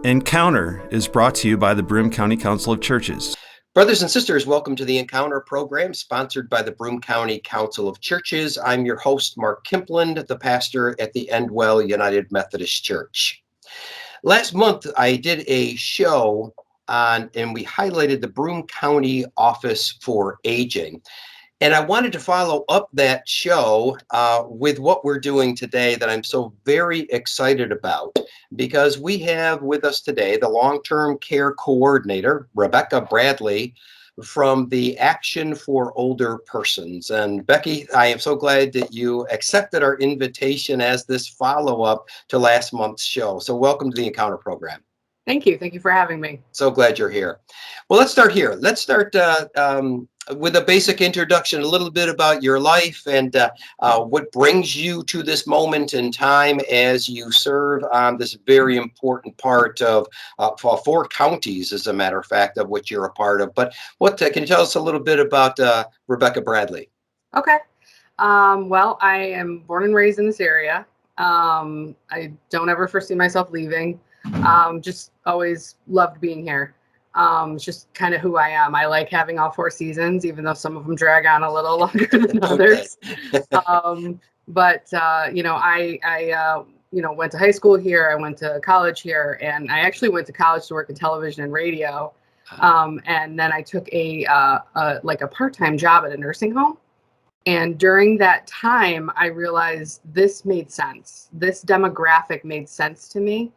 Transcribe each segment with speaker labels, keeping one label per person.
Speaker 1: Encounter is brought to you by the Broome County Council of Churches.
Speaker 2: Brothers and sisters, welcome to the Encounter program sponsored by the Broome County Council of Churches. I'm your host, Mark Kimpland, the pastor at the Endwell United Methodist Church. Last month, I did a show on, and we highlighted the Broome County Office for Aging. And I wanted to follow up that show with what we're doing today that I'm so very excited about, because we have with us today the long-term care coordinator, Rebecca Bradley, from the Action for Older Persons. And Becky, I am so glad that you accepted our invitation as this follow-up to last month's show. So welcome to the Encounter program.
Speaker 3: Thank you. Thank you for having me.
Speaker 2: So glad you're here. Well, let's start here. Let's start with a basic introduction, a little bit about your life and what brings you to this moment in time as you serve on this very important part of four counties, as a matter of fact, of which you're a part of. But what can you tell us a little bit about Rebecca Bradley?
Speaker 3: Okay. Well, I am born and raised in this area. I don't ever foresee myself leaving. Just always loved being here. It's just kind of who I am. I like having all four seasons, even though some of them drag on a little longer than others. But I went to high school here. I went to college here, and I actually went to college to work in television and radio. And then I took a part-time job at a nursing home. And during that time, I realized this made sense. This demographic made sense to me.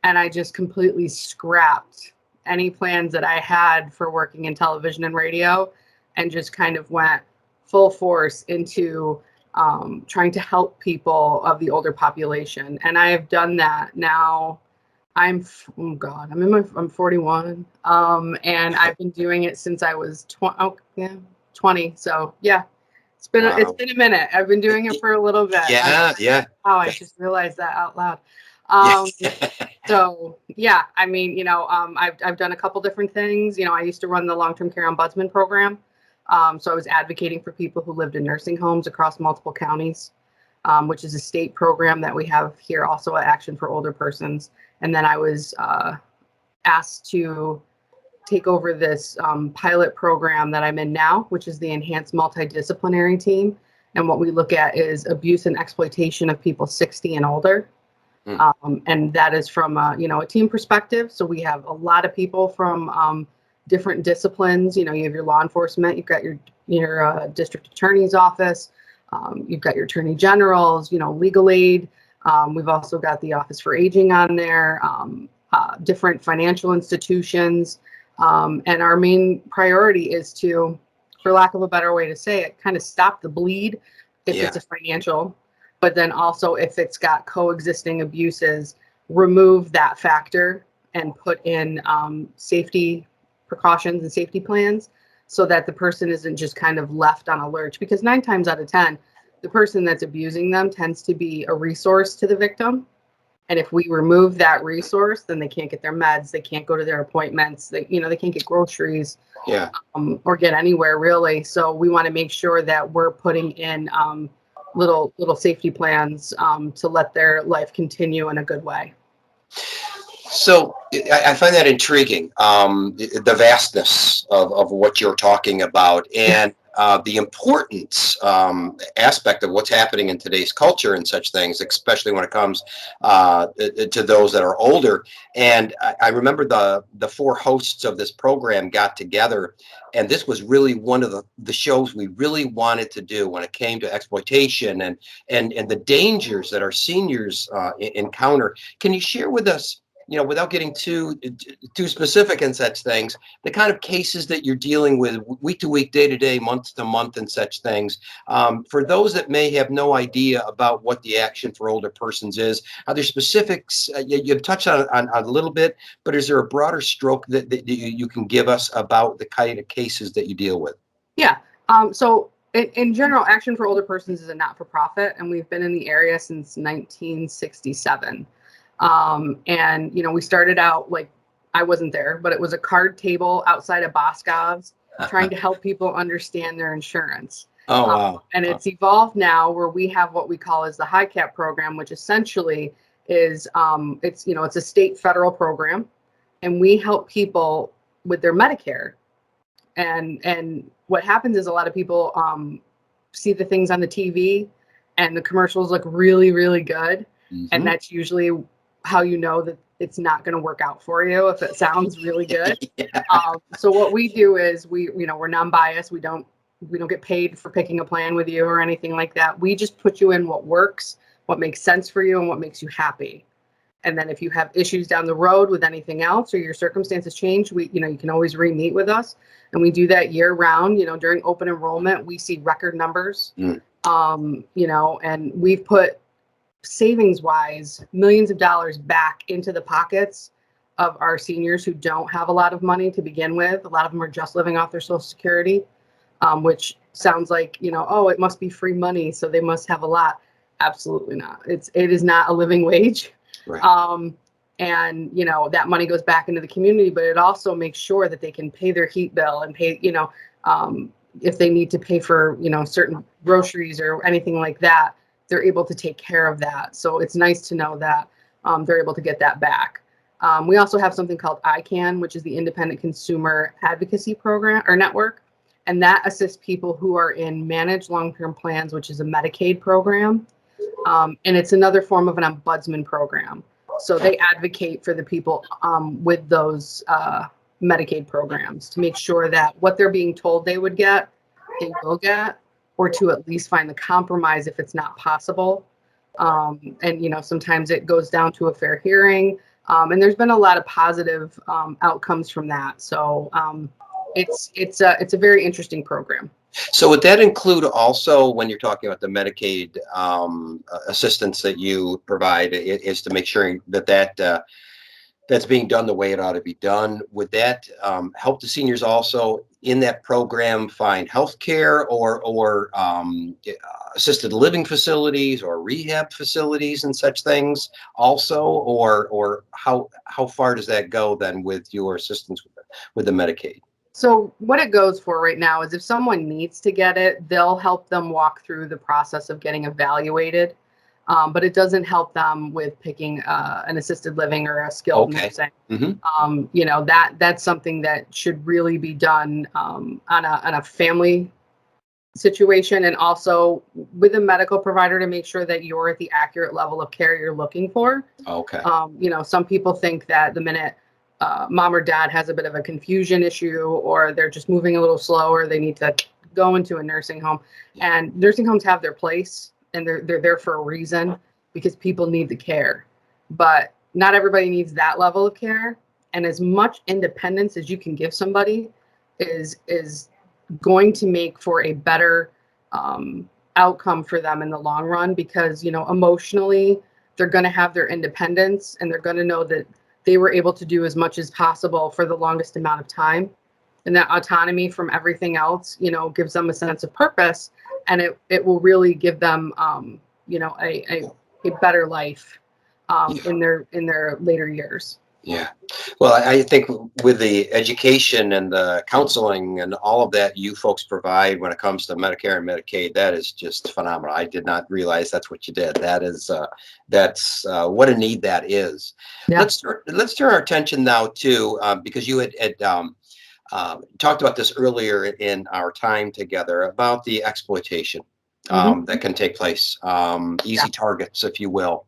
Speaker 3: And I just completely scrapped any plans that I had for working in television and radio and just kind of went full force into trying to help people of the older population. And I have done that now. I'm 41. And I've been doing it since I was 20. So yeah, it's been a minute. I've been doing it for a little bit.
Speaker 2: Yeah.
Speaker 3: I just realized that out loud. So yeah, I mean, I've done a couple different things. I used to run the long-term care Ombudsman program. So I was advocating for people who lived in nursing homes across multiple counties, which is a state program that we have here also at Action for Older Persons. And then I was asked to take over this pilot program that I'm in now, which is the Enhanced Multi-Disciplinary team. And what we look at is abuse and exploitation of people 60 and older. And that is from a team perspective. So we have a lot of people from different disciplines. You have your law enforcement, you've got your district attorney's office, you've got your attorney generals, legal aid. We've also got the Office for Aging on there, different financial institutions. And our main priority is to, for lack of a better way to say it, kind of stop the bleed if it's a financial. But then also, if it's got coexisting abuses, remove that factor and put in safety precautions and safety plans so that the person isn't just kind of left on a lurch. Because 9 times out of 10, the person that's abusing them tends to be a resource to the victim. And if we remove that resource, then they can't get their meds, they can't go to their appointments, they can't get groceries, or get anywhere really. So we want to make sure that we're putting in little safety plans to let their life continue in a good way.
Speaker 2: So I find that intriguing, the vastness of what you're talking about, and the importance aspect of what's happening in today's culture and such things, especially when it comes to those that are older. And I remember the 4 hosts of this program got together, and this was really one of the shows we really wanted to do when it came to exploitation and the dangers that our seniors encounter. Can you share with us, without getting too specific in such things, the kind of cases that you're dealing with week to week, day to day, month to month, and such things? For those that may have no idea about what the Action for Older Persons is, are there specifics? You've touched on a little bit, but is there a broader stroke that you can give us about the kind of cases that you deal with?
Speaker 3: Yeah. So in general, Action for Older Persons is a not-for-profit, and we've been in the area since 1967. And we started out like, I wasn't there, but it was a card table outside of Boscov's trying to help people understand their insurance.
Speaker 2: Oh, wow.
Speaker 3: And it's evolved now where we have what we call as the high cap program, which essentially is it's a state federal program, and we help people with their Medicare. And what happens is a lot of people see the things on the TV and the commercials look really, really good. And that's usually how you know that it's not going to work out for you if it sounds really good. So what we do is we're non-biased. We don't get paid for picking a plan with you or anything like that. We just put you in what works, what makes sense for you, and what makes you happy. And then if you have issues down the road with anything else or your circumstances change, you can always re-meet with us. And we do that year round. During open enrollment, we see record numbers. And we've put savings wise millions of dollars back into the pockets of our seniors who don't have a lot of money to begin with. A lot of them are just living off their Social Security, which sounds like, oh, it must be free money, so they must have a lot. Absolutely not. It is not a living wage. Right. And that money goes back into the community, but it also makes sure that they can pay their heat bill and pay, if they need to pay for, certain groceries or anything like that, they're able to take care of that. So it's nice to know that they're able to get that back. We also have something called Icann, which is the Independent Consumer Advocacy Program or Network. And that assists people who are in managed long-term plans, which is a Medicaid program. And it's another form of an ombudsman program. So they advocate for the people with those Medicaid programs to make sure that what they're being told they would get, they will get, or to at least find the compromise if it's not possible. And sometimes it goes down to a fair hearing. And there's been a lot of positive outcomes from that. So it's a very interesting program.
Speaker 2: So would that include also, when you're talking about the Medicaid assistance that you provide, is to make sure that that's being done the way it ought to be done? Would that help the seniors also in that program find health care or assisted living facilities or rehab facilities and such things also? Or how far does that go then with your assistance with the Medicaid?
Speaker 3: So what it goes for right now is if someone needs to get it, they'll help them walk through the process of getting evaluated. But it doesn't help them with picking an assisted living or a skilled nursing. That's something that should really be done on a family situation, and also with a medical provider to make sure that you're at the accurate level of care you're looking for. Some people think that the minute mom or dad has a bit of a confusion issue or they're just moving a little slower, they need to go into a nursing home. And nursing homes have their place, and they're there for a reason, because people need the care. But not everybody needs that level of care. And as much independence as you can give somebody is going to make for a better outcome for them in the long run, because emotionally they're going to have their independence, and they're going to know that they were able to do as much as possible for the longest amount of time. And that autonomy from everything else, gives them a sense of purpose, and it will really give them, a better life in their later years.
Speaker 2: Yeah. Well, I think with the education and the counseling and all of that you folks provide when it comes to Medicare and Medicaid, that is just phenomenal. I did not realize that's what you did. That's what a need that is. Yeah. Let's turn our attention now to, because you had talked about this earlier in our time together, about the exploitation that can take place, easy targets, if you will.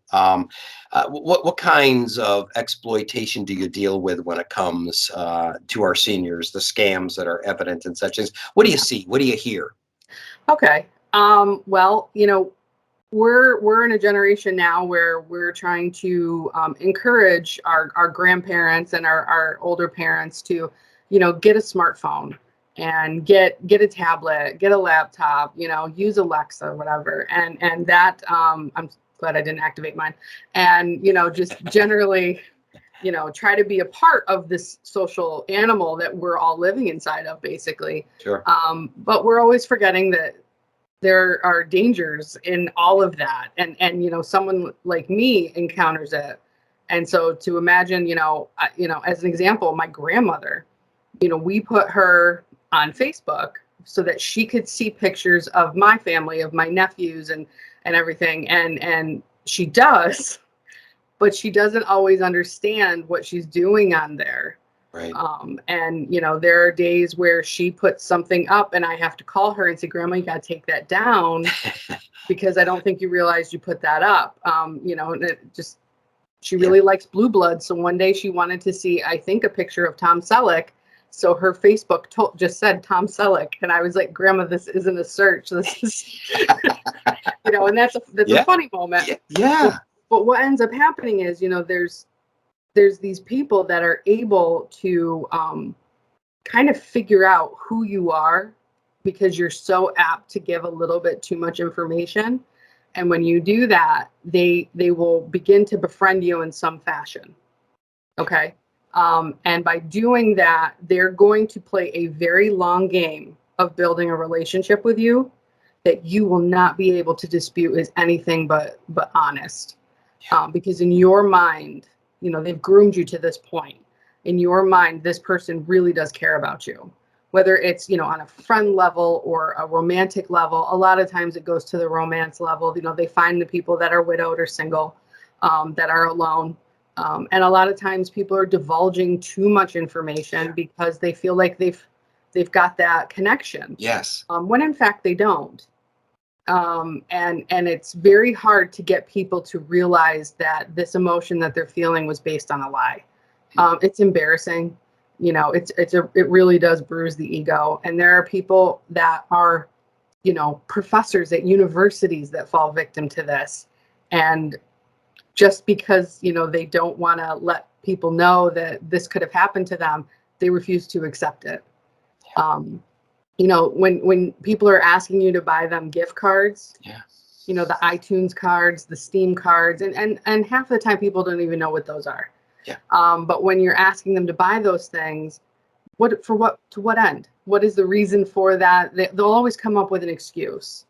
Speaker 2: What kinds of exploitation do you deal with when it comes to our seniors, the scams that are evident and such things? What do you see? What do you hear?
Speaker 3: Okay. Well, we're in a generation now where we're trying to encourage our grandparents and our older parents to, get a smartphone and get a tablet, get a laptop, use Alexa, whatever. And that, I'm glad I didn't activate mine. And, just generally, try to be a part of this social animal that we're all living inside of, basically.
Speaker 2: Sure.
Speaker 3: But we're always forgetting that there are dangers in all of that. And someone like me encounters it. And so to imagine, as an example, my grandmother, we put her on Facebook so that she could see pictures of my family, of my nephews and everything. And she does. but she doesn't always understand what she's doing on there.
Speaker 2: Right.
Speaker 3: And there are days where she puts something up and I have to call her and say, Grandma, you got to take that down because I don't think you realized you put that up. She really likes Blue Bloods. So one day she wanted to see, I think, a picture of Tom Selleck. So her Facebook just said Tom Selleck. And I was like, Grandma, this isn't a search. This is, and that's a funny moment.
Speaker 2: Yeah.
Speaker 3: But what ends up happening is, there's these people that are able to kind of figure out who you are because you're so apt to give a little bit too much information. And when you do that, they will begin to befriend you in some fashion. Okay. And by doing that, they're going to play a very long game of building a relationship with you that you will not be able to dispute is anything but honest. Because in your mind, they've groomed you to this point. In your mind, this person really does care about you. Whether it's, on a friend level or a romantic level, a lot of times it goes to the romance level. They find the people that are widowed or single, that are alone. And a lot of times people are divulging too much information because they feel like they've got that connection.
Speaker 2: Yes.
Speaker 3: When in fact they don't. And it's very hard to get people to realize that this emotion that they're feeling was based on a lie. It's embarrassing. It really does bruise the ego. And there are people that are, professors at universities that fall victim to this. And just because, they don't want to let people know that this could have happened to them, they refuse to accept it. When people are asking you to buy them gift cards, the iTunes cards, the Steam cards, and half the time people don't even know what those are. But when you're asking them to buy those things, to what end? What is the reason for that? They'll always come up with an excuse.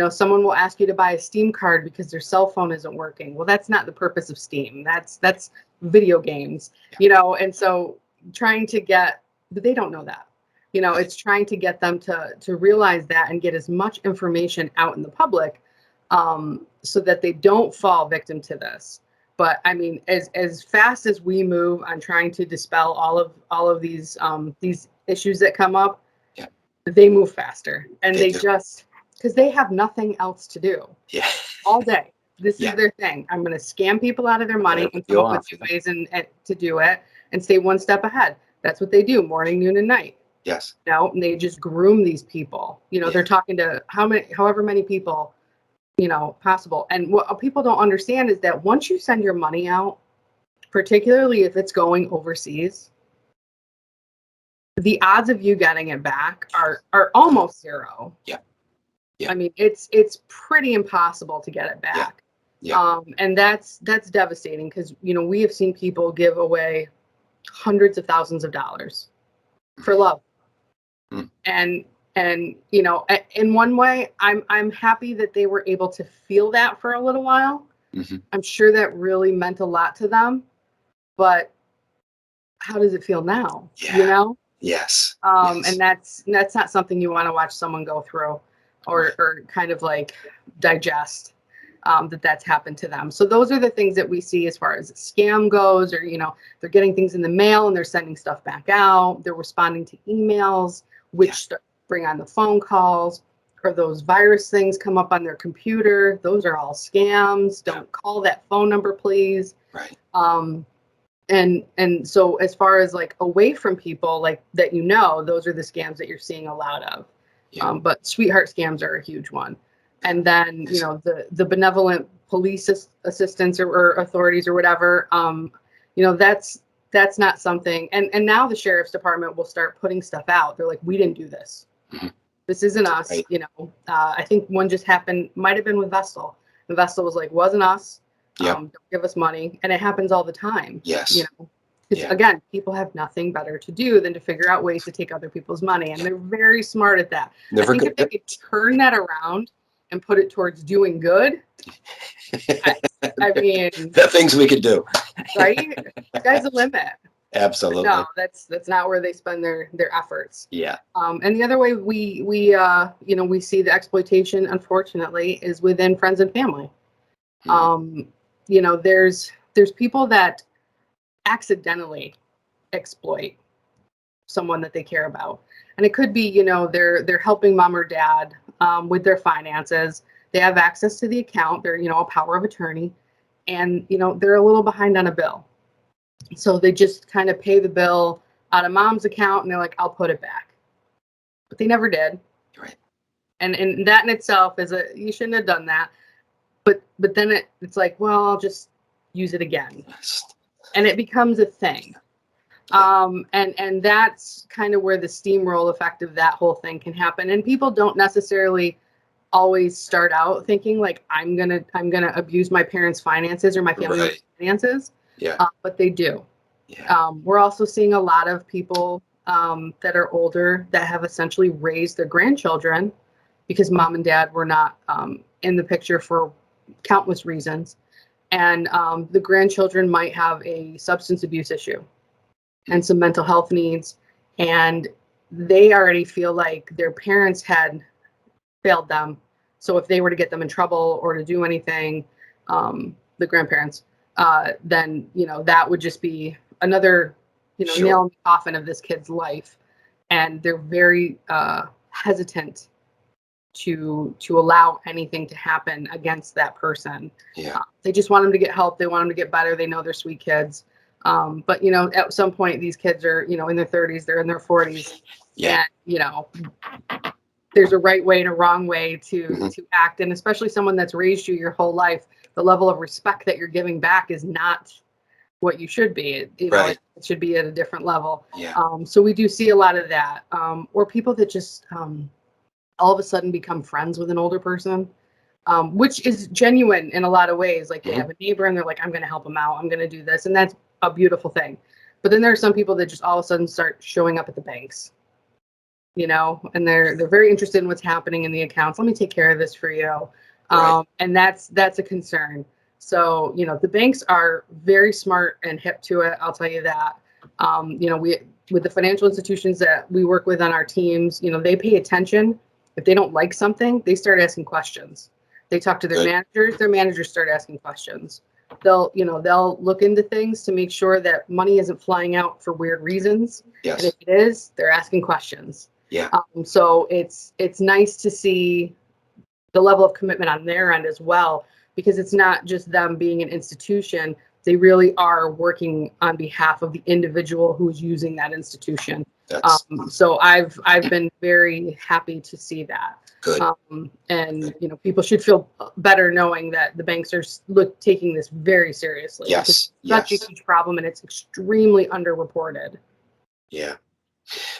Speaker 3: Someone will ask you to buy a Steam card because their cell phone isn't working. Well, that's not the purpose of Steam. That's video games, and so but they don't know that. It's trying to get them to realize that and get as much information out in the public so that they don't fall victim to this. But I mean, as fast as we move on trying to dispel all of these issues that come up, they move faster, and they just because they have nothing else to do all day. This is their thing. I'm going to scam people out of their money and come up with ways and to do it and stay one step ahead. That's what they do morning, noon, and night.
Speaker 2: Yes.
Speaker 3: And they just groom these people. They're talking to however many people, possible. And what people don't understand is that once you send your money out, particularly if it's going overseas, the odds of you getting it back are almost zero.
Speaker 2: Yeah.
Speaker 3: I mean, it's pretty impossible to get it back. And that's devastating because, we have seen people give away hundreds of thousands of dollars for love. And in one way, I'm happy that they were able to feel that for a little while. I'm sure that really meant a lot to them, but how does it feel now?
Speaker 2: Yes.
Speaker 3: And that's not something you want to watch someone go through or kind of like digest that's happened to them. So those are the things that we see as far as scam goes, or, they're getting things in the mail and they're sending stuff back out. They're responding to emails, which bring on the phone calls, or those virus things come up on their computer. Those are all scams. Don't call that phone number, please.
Speaker 2: Right.
Speaker 3: And so as far as like away from people like that, those are the scams that you're seeing a lot of. But sweetheart scams are a huge one. And then, the benevolent police assistants or authorities or whatever, that's not something. And now the sheriff's department will start putting stuff out. They're like, we didn't do this. This isn't us.
Speaker 2: Right.
Speaker 3: I think one just happened, might have been with Vestal. And Vestal was like, wasn't us. Don't give us money. And it happens all the time.
Speaker 2: Yes.
Speaker 3: Because again, people have nothing better to do than to figure out ways to take other people's money. And they're very smart at that. I think if they could turn that around and put it towards doing good, I mean,
Speaker 2: the things we could do,
Speaker 3: right? Sky's the limit.
Speaker 2: Absolutely.
Speaker 3: No, that's not where they spend their efforts. And the other way we see the exploitation, unfortunately, is within friends and family. There's there's people that accidentally exploit someone that they care about. And it could be, you know, they're helping mom or dad with their finances. They have access to the account. They're, you know, a power of attorney. And, you know, they're a little behind on a bill. So they just kind of pay the bill out of mom's account and they're like, I'll put it back. But they never did.
Speaker 2: Right.
Speaker 3: And that in itself is you shouldn't have done that. But then it's like, well, I'll just use it again. And it becomes a thing. And that's kind of where the steamroll effect of that whole thing can happen. And people don't necessarily always start out thinking like, I'm gonna abuse my parents' finances or my family's finances.
Speaker 2: Yeah.
Speaker 3: But they do.
Speaker 2: Yeah.
Speaker 3: We're also seeing a lot of people that are older that have essentially raised their grandchildren because mom and dad were not in the picture for countless reasons. And the grandchildren might have a substance abuse issue and some mental health needs. And they already feel like their parents had failed them. So if they were to get them in trouble or to do anything, the grandparents, then, you know, that would just be another, you know, nail in the coffin of this kid's life. And they're very hesitant to allow anything to happen against that person.
Speaker 2: Yeah.
Speaker 3: They just want them to get help. They want them to get better. They know they're sweet kids. But, you know, at some point, these kids are, you know, in their 30s, they're in their 40s.
Speaker 2: Yeah.
Speaker 3: And, you know, there's a right way and a wrong way to act. And especially someone that's raised you your whole life, the level of respect that you're giving back is not what you should be. You know, it should be at a different level.
Speaker 2: Yeah.
Speaker 3: So we do see a lot of that. Or people that just all of a sudden become friends with an older person, which is genuine in a lot of ways. Like they have a neighbor and they're like, I'm going to help them out. I'm going to do this. And that's a beautiful thing. But then there are some people that just all of a sudden start showing up at the banks, you know, and they're very interested in what's happening in the accounts. Let me take care of this for you. And that's a concern. So, you know, the banks are very smart and hip to it. I'll tell you that. You know, with the financial institutions that we work with on our teams, you know, they pay attention. If they don't like something, they start asking questions. They talk to their managers start asking questions. They'll look into things to make sure that money isn't flying out for weird reasons.
Speaker 2: Yes.
Speaker 3: And if it is, they're asking questions.
Speaker 2: Yeah.
Speaker 3: So it's nice to see the level of commitment on their end as well, because it's not just them being an institution. They really are working on behalf of the individual who's using that institution. So I've been very happy to see that.
Speaker 2: Good.
Speaker 3: And you know, people should feel better knowing that the banks are taking this very seriously.
Speaker 2: Yes.
Speaker 3: It's such a huge problem, and it's extremely underreported.
Speaker 2: Yeah.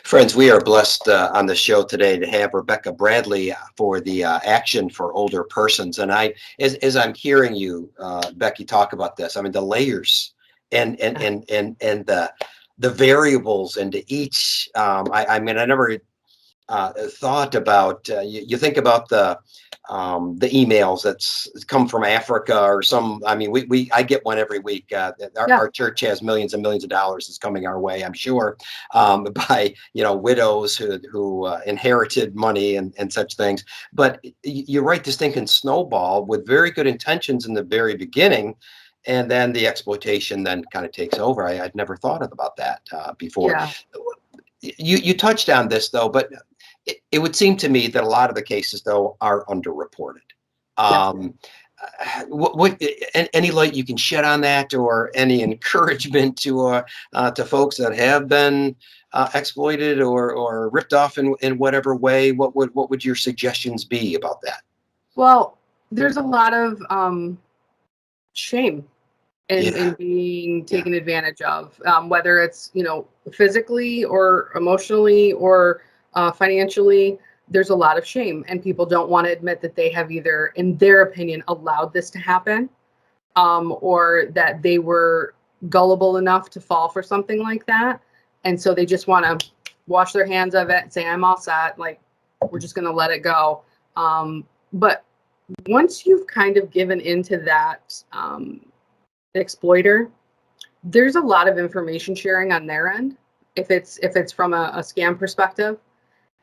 Speaker 2: Friends, we are blessed on the show today to have Rebecca Bradley for the Action for Older Persons. And as I'm hearing you, Becky, talk about this, I mean, the layers and the variables into each. I mean, I never thought about. You think about the emails that's come from Africa or some. I mean, I get one every week. Our church has millions and millions of dollars that's coming our way, I'm sure, by, you know, widows who inherited money and such things. But you're right, this thing can snowball with very good intentions in the very beginning, and then the exploitation then kind of takes over. I'd never thought about that before.
Speaker 3: Yeah.
Speaker 2: You touched on this though, but it would seem to me that a lot of the cases though are underreported. What any light you can shed on that, or any encouragement to folks that have been exploited or ripped off in whatever way? What would your suggestions be about that?
Speaker 3: Well, there's a lot of shame in being taken advantage of, whether it's, you know, physically or emotionally or financially. There's a lot of shame, and people don't want to admit that they have either, in their opinion, allowed this to happen, or that they were gullible enough to fall for something like that. And so they just want to wash their hands of it and say, I'm all set. Like, we're just going to let it go. But once you've kind of given into that exploiter, there's a lot of information sharing on their end, if it's from a scam perspective.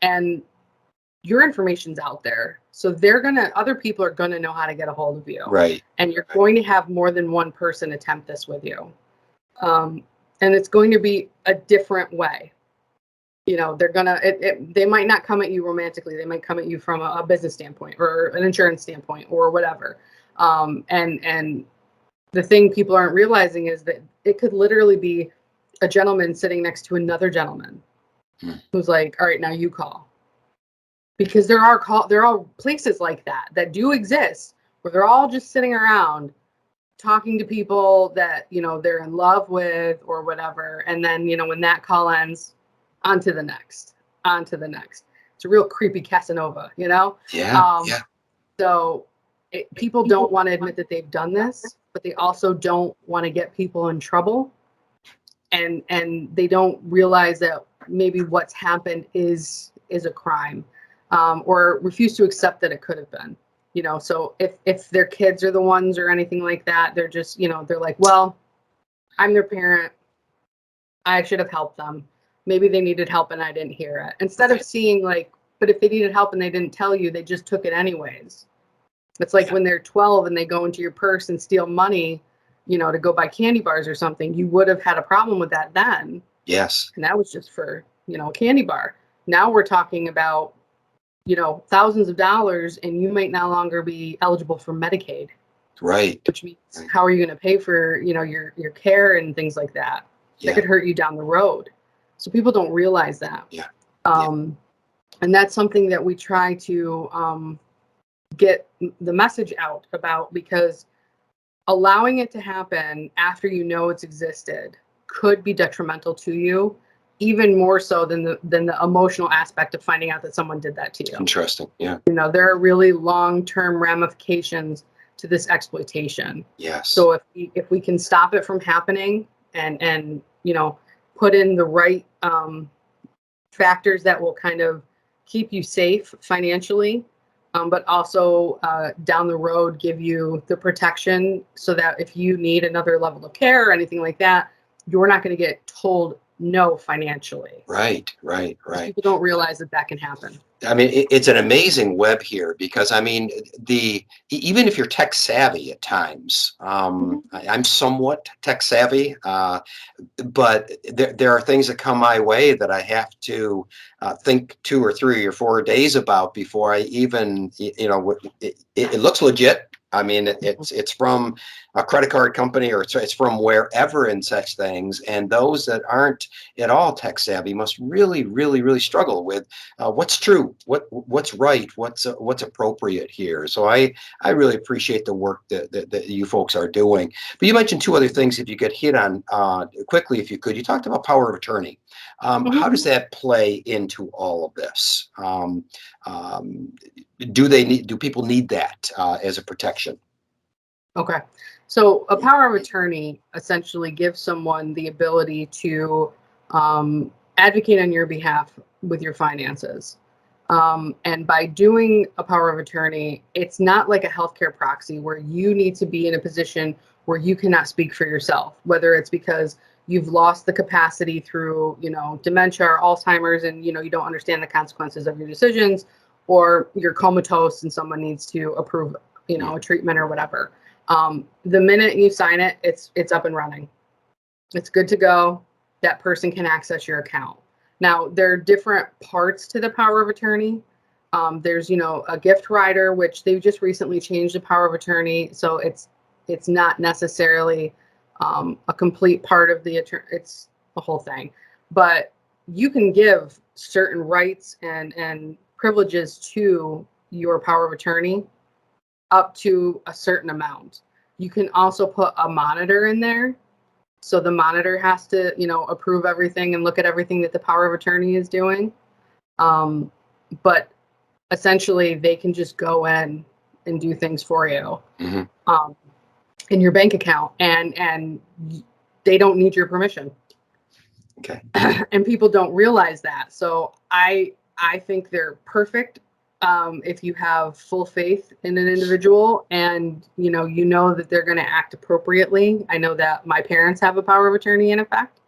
Speaker 3: And your information's out there. So other people are gonna know how to get a hold of you.
Speaker 2: Right.
Speaker 3: And you're going to have more than one person attempt this with you. And it's going to be a different way. They might not come at you romantically. They might come at you from a business standpoint or an insurance standpoint or whatever. And the thing people aren't realizing is that it could literally be a gentleman sitting next to another gentleman who's like, all right, now you call. Because there are places like that do exist where they're all just sitting around talking to people that, they're in love with or whatever. And then, when that call ends, on to the next. It's a real creepy Casanova,
Speaker 2: Yeah. Yeah.
Speaker 3: So people don't want to admit that they've done this, but they also don't want to get people in trouble. And they don't realize that maybe what's happened is a crime, or refuse to accept that it could have been. So if their kids are the ones or anything like that, they're just, they're like, well, I'm their parent. I should have helped them. Maybe they needed help and I didn't hear it. Instead of seeing but if they needed help and they didn't tell you, they just took it anyways. It's like when they're 12 and they go into your purse and steal money, to go buy candy bars or something, you would have had a problem with that then.
Speaker 2: Yes.
Speaker 3: And that was just for, a candy bar. Now we're talking about, thousands of dollars, and you might no longer be eligible for Medicaid.
Speaker 2: Right.
Speaker 3: Which means how are you going to pay for, your care and things like that?
Speaker 2: Yeah.
Speaker 3: That could hurt you down the road. So people don't realize that.
Speaker 2: Yeah.
Speaker 3: And that's something that we try to get the message out about, because allowing it to happen after it's existed could be detrimental to you, even more so than the emotional aspect of finding out that someone did that to you.
Speaker 2: Interesting. Yeah.
Speaker 3: There are really long-term ramifications to this exploitation.
Speaker 2: Yes.
Speaker 3: So if we can stop it from happening and put in the right factors that will kind of keep you safe financially, but also down the road give you the protection so that if you need another level of care or anything like that, you're not going to get told no financially.
Speaker 2: Right.
Speaker 3: People don't realize that can happen.
Speaker 2: I mean, it's an amazing web here because even if you're tech savvy at times, I'm somewhat tech savvy, but there are things that come my way that I have to think 2 or 3 or 4 days about before I even, it looks legit. I mean, it's from a credit card company or it's from wherever and such things. And those that aren't at all tech savvy must really, really, really struggle with what's true, what's right, what's appropriate here. So I really appreciate the work that you folks are doing. But you mentioned 2 other things, if you could hit on quickly, if you could. You talked about power of attorney. How does that play into all of this? Do people need that as a protection?
Speaker 3: Okay. So a power of attorney essentially gives someone the ability to advocate on your behalf with your finances. And by doing a power of attorney, it's not like a healthcare proxy where you need to be in a position where you cannot speak for yourself, whether it's because you've lost the capacity through, dementia or Alzheimer's, and, you don't understand the consequences of your decisions, or you're comatose and someone needs to approve, a treatment or whatever. The minute you sign it, it's up and running. It's good to go. That person can access your account. Now, there are different parts to the power of attorney. There's, a gift rider, which they've just recently changed the power of attorney. So it's not necessarily a complete part of the attorney. It's the whole thing. But you can give certain rights and privileges to your power of attorney up to a certain amount. You can also put a monitor in there. So the monitor has to, approve everything and look at everything that the power of attorney is doing. But essentially, they can just go in and do things for you in your bank account, and they don't need your permission.
Speaker 2: Okay.
Speaker 3: And people don't realize that. So I think they're perfect if you have full faith in an individual and you know that they're going to act appropriately. I know that my parents have a power of attorney in effect,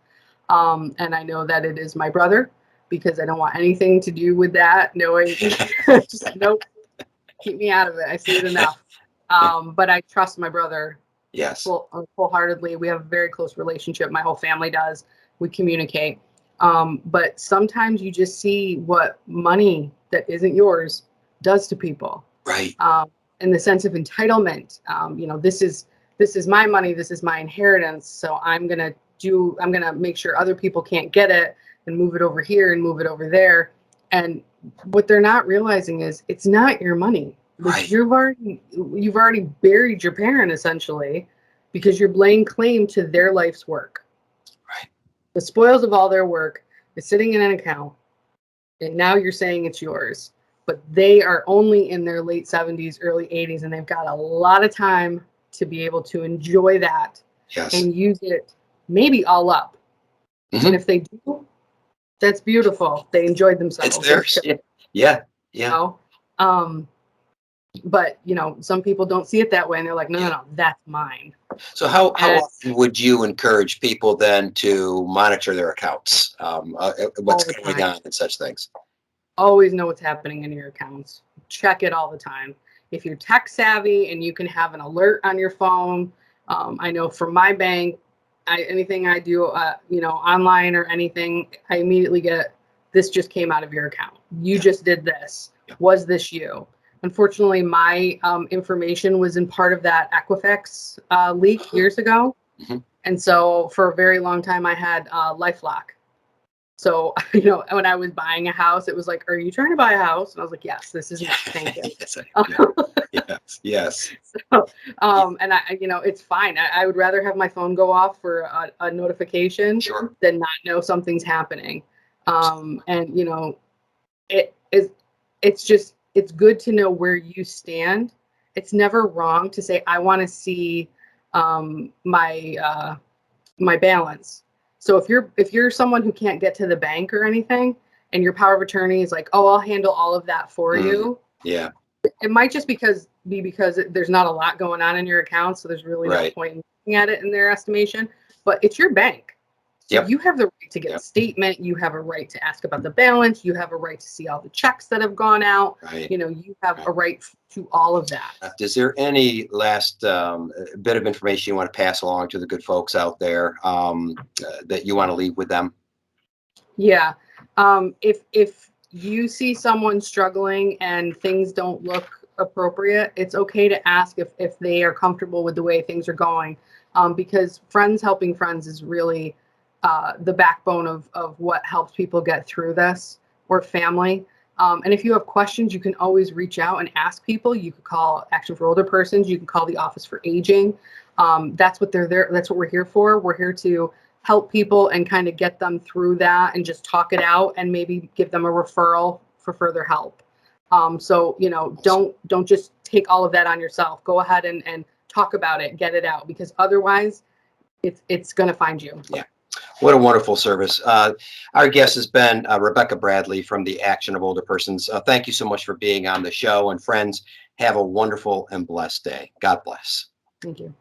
Speaker 3: and I know that it is my brother. because I don't want anything to do with that. Knowing, just nope, keep me out of it. I see it enough. But I trust my brother
Speaker 2: Yes.
Speaker 3: wholeheartedly. We have a very close relationship. My whole family does. We communicate. But sometimes you just see what money that isn't yours does to people.
Speaker 2: Right.
Speaker 3: In the sense of entitlement. This is my money. This is my inheritance. So I'm gonna make sure other people can't get it and move it over here and move it over there. And what they're not realizing is it's not your money. Like,
Speaker 2: Right.
Speaker 3: you've already buried your parent essentially, because you're laying claim to their life's work.
Speaker 2: Right.
Speaker 3: The spoils of all their work is sitting in an account, and now you're saying it's yours. But they are only in their late 70s, early 80s, and they've got a lot of time to be able to enjoy that.
Speaker 2: Yes.
Speaker 3: And use it maybe all up.
Speaker 2: Mhm.
Speaker 3: And if they do, that's beautiful. They enjoyed themselves.
Speaker 2: It's theirs. Yeah.
Speaker 3: You know? But some people don't see it that way, and they're like, no, that's mine.
Speaker 2: So how often would you encourage people then to monitor their accounts? What's going on and such things?
Speaker 3: Always know what's happening in your accounts. Check it all the time. If you're tech savvy and you can have an alert on your phone, I know from my bank, anything I do, online or anything, I immediately get, this just came out of your account. You just did this. Was this you? Unfortunately, my information was in part of that Equifax leak years ago.
Speaker 2: Mhm.
Speaker 3: And so for a very long time, I had LifeLock. So, when I was buying a house, it was like, are you trying to buy a house? And I was like, yes, this is me. Thank you.
Speaker 2: Yes.
Speaker 3: So, and it's fine. I would rather have my phone go off for a notification than not know something's happening. It's good to know where you stand. It's never wrong to say, I want to see my balance. So if you're someone who can't get to the bank or anything, and your power of attorney is like, oh, I'll handle all of that for you.
Speaker 2: Yeah.
Speaker 3: It might just be because there's not a lot going on in your account, so there's really no point in looking at it in their estimation. But it's your bank. So you have the right to get a statement. You have a right to ask about the balance. You have a right to see all the checks that have gone out.
Speaker 2: Right.
Speaker 3: You have a right to all of that.
Speaker 2: Is there any last bit of information you want to pass along to the good folks out there that you want to leave with them?
Speaker 3: Yeah. If you see someone struggling and things don't look appropriate, it's okay to ask if they are comfortable with the way things are going, because friends helping friends is really the backbone of what helps people get through this, or family. And if you have questions, you can always reach out and ask people. You could call Action for Older Persons. You can call the Office for Aging. That's what they're there. That's what we're here for. We're here to help people and kind of get them through that and just talk it out and maybe give them a referral for further help. So don't just take all of that on yourself. Go ahead and talk about it, get it out, because otherwise it's going to find you.
Speaker 2: Yeah. What a wonderful service. Our guest has been Rebecca Bradley from the Action of Older Persons. Thank you so much for being on the show. And friends, have a wonderful and blessed day. God bless.
Speaker 3: Thank you.